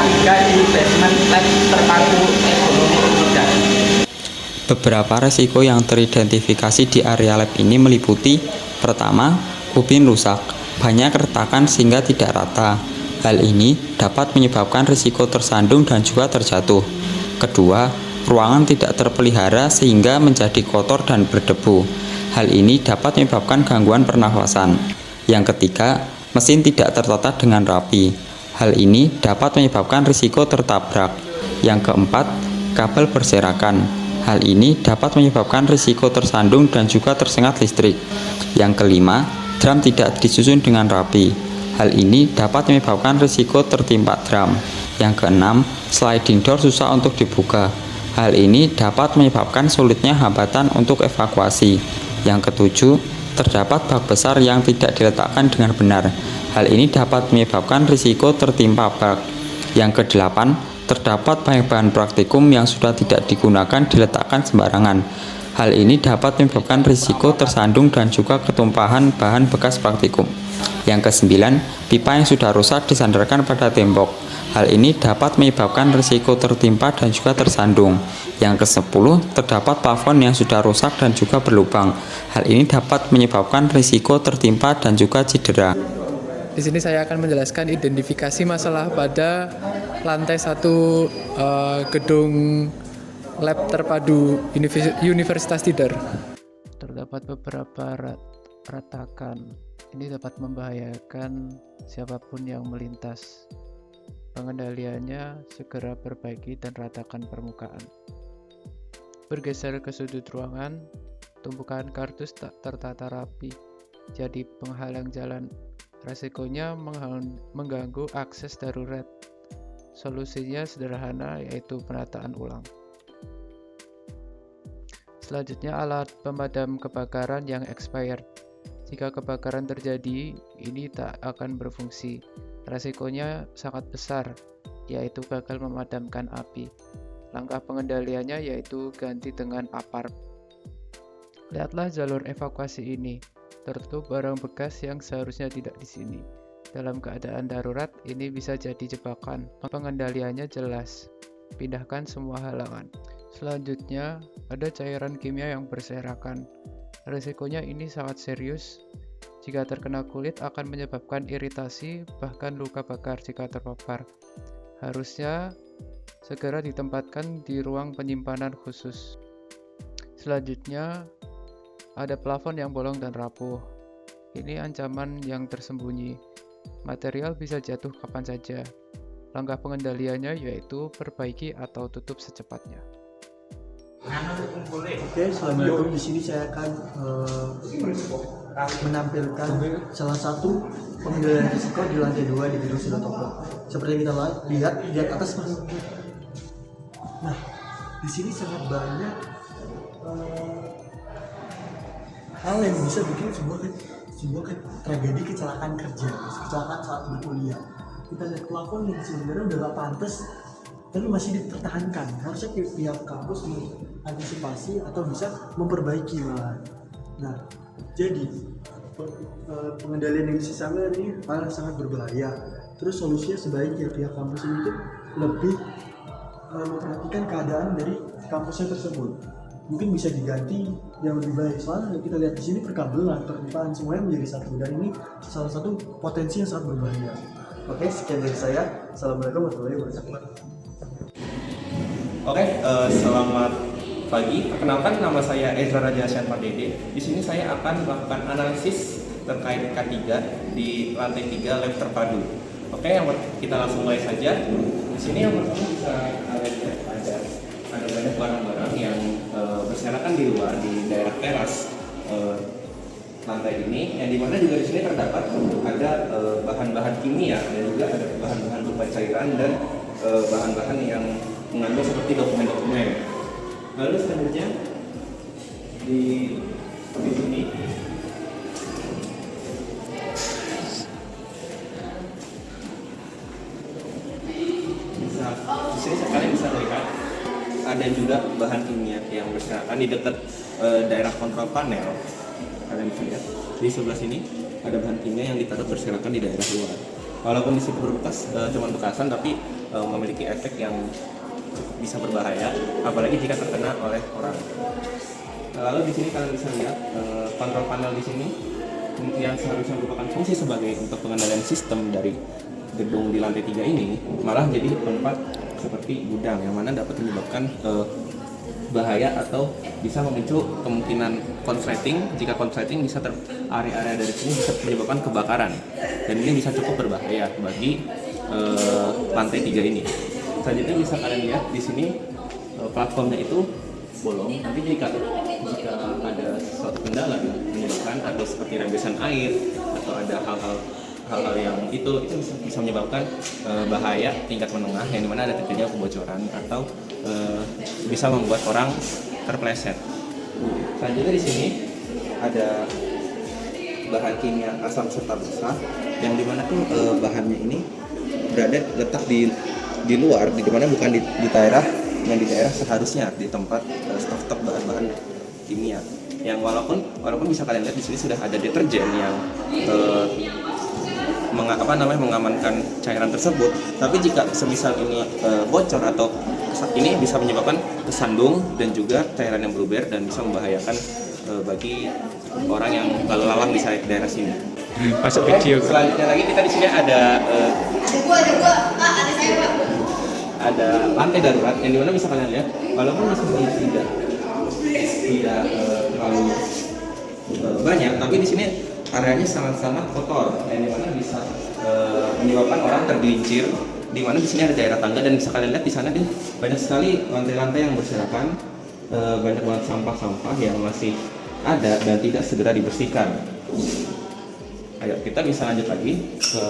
3 di basement lab terpadu ekonomi Unida. Beberapa resiko yang teridentifikasi di area lab ini meliputi: pertama, ubin rusak, banyak retakan sehingga tidak rata. Hal ini dapat menyebabkan risiko tersandung dan juga terjatuh. Kedua, ruangan tidak terpelihara sehingga menjadi kotor dan berdebu. Hal ini dapat menyebabkan gangguan pernafasan. Yang ketiga, mesin tidak tertata dengan rapi. Hal ini dapat menyebabkan risiko tertabrak. Yang keempat, kabel berserakan. Hal ini dapat menyebabkan risiko tersandung dan juga tersengat listrik. Yang kelima, drum tidak disusun dengan rapi. Hal ini dapat menyebabkan risiko tertimpa drum. Yang keenam, sliding door susah untuk dibuka. Hal ini dapat menyebabkan sulitnya hambatan untuk evakuasi. Yang ketujuh, terdapat bak besar yang tidak diletakkan dengan benar. Hal ini dapat menyebabkan risiko tertimpa bak. Yang kedelapan, terdapat banyak bahan praktikum yang sudah tidak digunakan diletakkan sembarangan. Hal ini dapat menyebabkan risiko tersandung dan juga ketumpahan bahan bekas praktikum. Yang kesembilan, pipa yang sudah rusak disandarkan pada tembok. Hal ini dapat menyebabkan risiko tertimpa dan juga tersandung. Yang kesepuluh, terdapat plafon yang sudah rusak dan juga berlubang. Hal ini dapat menyebabkan risiko tertimpa dan juga cedera. Di sini saya akan menjelaskan identifikasi masalah pada lantai 1 gedung lab terpadu Universitas Tidar. Terdapat beberapa retakan. Ini dapat membahayakan siapapun yang melintas. Pengendaliannya segera perbaiki dan ratakan permukaan. Bergeser ke sudut ruangan, tumpukan kardus tak tertata rapi, jadi penghalang jalan. Resikonya mengganggu akses darurat. Solusinya sederhana, yaitu penataan ulang. Selanjutnya, alat pemadam kebakaran yang expired. Jika kebakaran terjadi, ini tak akan berfungsi. Resikonya sangat besar, yaitu gagal memadamkan api. Langkah pengendaliannya yaitu ganti dengan APARP. Lihatlah jalur evakuasi ini. Tertutup barang bekas yang seharusnya tidak di sini. Dalam keadaan darurat, ini bisa jadi jebakan. Pengendaliannya jelas. Pindahkan semua halangan. Selanjutnya, ada cairan kimia yang berserakan. Risikonya ini sangat serius. Jika terkena kulit akan menyebabkan iritasi, bahkan luka bakar jika terpapar. Harusnya segera ditempatkan di ruang penyimpanan khusus. Selanjutnya, ada plafon yang bolong dan rapuh. Ini ancaman yang tersembunyi. Material bisa jatuh kapan saja. Langkah pengendaliannya yaitu perbaiki atau tutup secepatnya. Oke, Assalamualaikum. Di sini saya akan menampilkan salah satu pengendalian risiko di lantai 2 di gedung Sutopo. Seperti yang kita lihat di atas, Mas. Nah, di sini sangat banyak hal yang bisa bikin sebuah tragedi kecelakaan kerja, kecelakaan saat berkuliah. Kita lihat plafon yang sebenarnya udah gak pantas tapi masih dipertahankan. Harusnya pihak kampus mengantisipasi atau bisa memperbaiki malah. Nah, jadi pengendalian yang sisa ini sangat berbahaya. Terus solusinya sebaiknya pihak kampus ini tuh lebih memperhatikan keadaan dari kampusnya tersebut. Mungkin bisa diganti yang lebih baik. Soalnya kita lihat di sini perkabelan, perpipaan semuanya menjadi satu, dan ini salah satu potensi yang sangat berbahaya. Oke, sekian dari saya. Assalamualaikum warahmatullahi wabarakatuh. Oke, selamat pagi. Perkenalkan, nama saya Ezra Raja Syed Pardede. Di sini saya akan melakukan analisis terkait K3 di lantai 3 lab terpadu. Oke, kita langsung mulai saja. Di sini yang pertama bisa kalian lihat ada banyak barang-barang yang berserakan di luar di daerah teras lantai ini, yang dimana juga di sini terdapat ada bahan-bahan kimia dan juga ada bahan-bahan berupa cairan dan bahan-bahan yang mengandung seperti dokumen-dokumen. Lalu selanjutnya di sini kalian bisa lihat ada juga bahan kimia yang berserakan di dekat daerah kontrol panel. Kalian bisa lihat di sebelah sini ada bahan kimia yang ditaruh berserakan di daerah luar. walaupun di situ berbekas cuma bekasan, tapi memiliki efek yang cukup bisa berbahaya, apalagi jika terkena oleh orang. Lalu di sini kalian bisa lihat kontrol panel di sini yang seharusnya merupakan fungsi sebagai untuk pengendalian sistem dari gedung di lantai 3 ini, malah jadi tempat seperti gudang yang mana dapat menyebabkan bahaya atau bisa memicu kemungkinan konsleting. Jika konsleting bisa area-area dari sini bisa menyebabkan kebakaran, dan ini bisa cukup berbahaya bagi lantai 3 ini. Selanjutnya bisa kalian lihat di sini platformnya itu bolong, tapi jika ada suatu kendala yang menyebabkan atau seperti rembesan air atau ada hal-hal yang itu bisa menyebabkan bahaya tingkat menengah, yang dimana ada terjadinya kebocoran atau bisa membuat orang terpleset. Selanjutnya di sini ada bahan kimia asam sertabasa, yang dimana tuh bahannya ini letak di luar, di mana bukan di daerah yang di daerah seharusnya di tempat stok bahan-bahan kimia. Yang walaupun bisa kalian lihat di sini sudah ada deterjen yang mengamankan cairan tersebut, tapi jika semisal ini bocor atau ini bisa menyebabkan kesandung dan juga cairan yang berluber dan bisa membahayakan bagi orang yang lalu lalang di daerah sini. Masuk video. Selanjutnya lagi kita di sini ada lantai darurat yang dimana bisa kalian lihat, walaupun masih tidak terlalu banyak, tapi di sini areanya sangat-sangat kotor, yang dimana bisa menyebabkan orang tergelincir. Di mana di sini ada daerah tangga, dan bisa kalian lihat di sana banyak sekali lantai-lantai yang berserakan, banyak banget sampah-sampah yang masih ada dan tidak segera dibersihkan. Ayo kita bisa lanjut lagi ke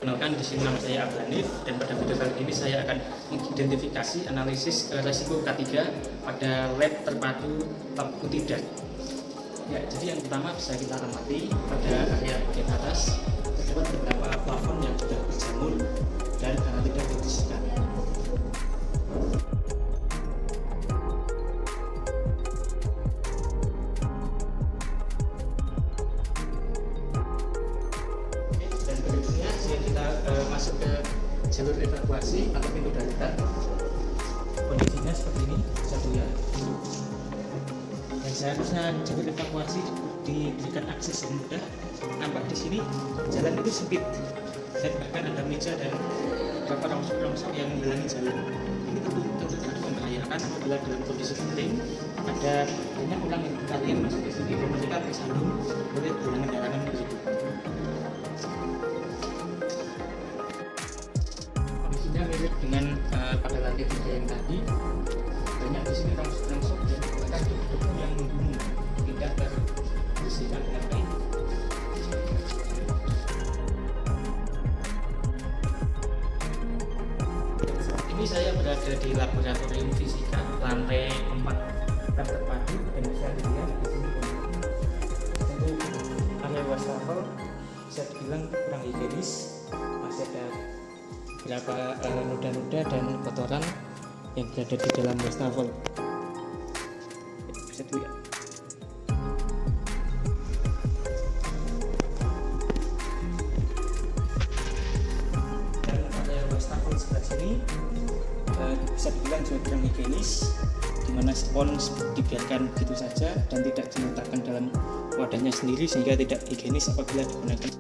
Kenalkan, di sini nama saya Abhanif, dan pada video kali ini saya akan mengidentifikasi analisis resiko K3 pada lab terpadu lab Q3. Ya, jadi yang pertama bisa kita amati pada area bagian atas terdapat beberapa plafon yang sudah berjamur dan tidak dibersihkan. Masuk ke jalur evakuasi atau pintu darurat. Kondisinya seperti ini, bisa dilihat. Dan seharusnya jalur evakuasi diberikan akses yang mudah. Nampak di sini jalan itu sempit, dan bahkan ada meja dan beberapa rongsok-rongsok yang menghalangi jalan. Ini tentu sangat membahayakan apabila dalam kondisi genting ada banyak orang yang kalian masuk ke sini dan mereka tersandung oleh gerangan-gerangan tersebut. Mirip dengan pada lantai 3 yang tadi, banyak di sini rongsok-rongsok dan bahkan debu yang membunuh, tidak terbersihkan dengan baik. Saat ini saya berada di laboratorium fisika lantai 4 lab terpadu, dan bisa dilihat di sini untuk area wastafel bisa dibilang kurang higienis, masih ada beberapa noda-noda dan kotoran yang berada di dalam wastafel. Bisa dilihat. Dan pada wastafel sebelah sini bisa dibilang juga kurang higienis, di mana spons dibiarkan begitu saja dan tidak diletakkan dalam wadahnya sendiri, sehingga tidak higienis apabila digunakan.